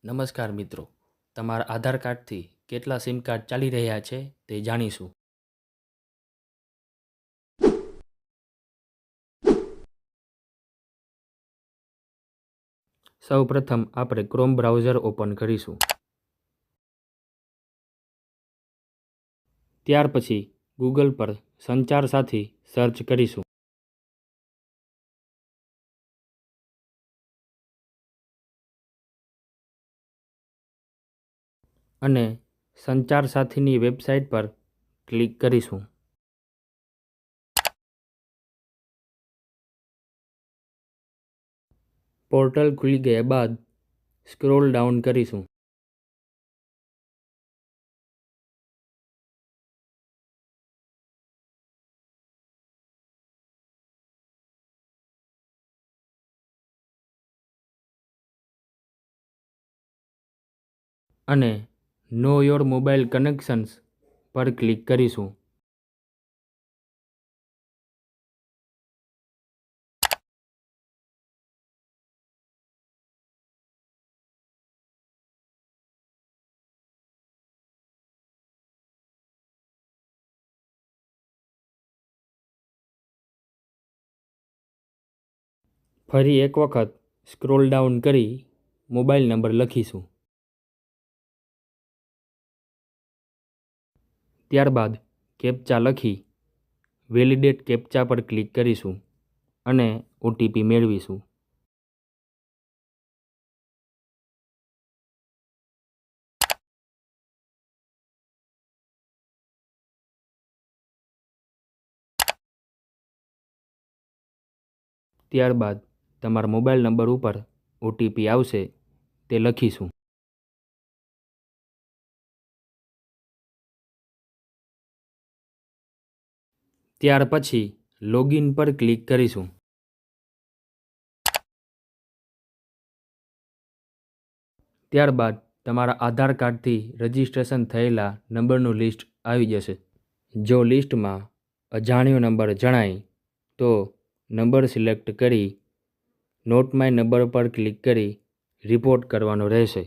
નમસ્કાર મિત્રો, તમારા આધાર કાર્ડથી કેટલા સિમ કાર્ડ ચાલી રહ્યા છે તે જાણીશું. સૌપ્રથમ આપણે ક્રોમ બ્રાઉઝર ઓપન કરીશું. ત્યાર પછી ગૂગલ પર સંચાર સાથી સર્ચ કરીશું. અને સંચાર સાથીની વેબસાઇટ પર ક્લિક કરીશું. પોર્ટલ ખુલી ગયા બાદ સ્ક્રોલ ડાઉન કરીશું. અને નો યોર મોબાઈલ કનેક્શન્સ પર ક્લિક કરીશું. ફરી એક વખત સ્ક્રોલ ડાઉન કરી મોબાઈલ નંબર લખીશું. ત્યારબાદ કેપ્ચા લખી વેલિડેટ કેપ્ચા પર ક્લિક કરીશું અને ઓટીપી મેળવીશું. ત્યારબાદ તમારા મોબાઈલ નંબર ઉપર ઓટીપી આવશે તે લખીશું. ત્યાર પછી લોગિન પર ક્લિક કરીશું. ત્યારબાદ તમારા આધાર કાર્ડથી રજિસ્ટ્રેશન થયેલા નંબરનું લિસ્ટ આવી જશે. જો લિસ્ટમાં અજાણ્યો નંબર જણાય તો નંબર સિલેક્ટ કરી નોટ માય નંબર પર ક્લિક કરી રિપોર્ટ કરવાનો રહેશે.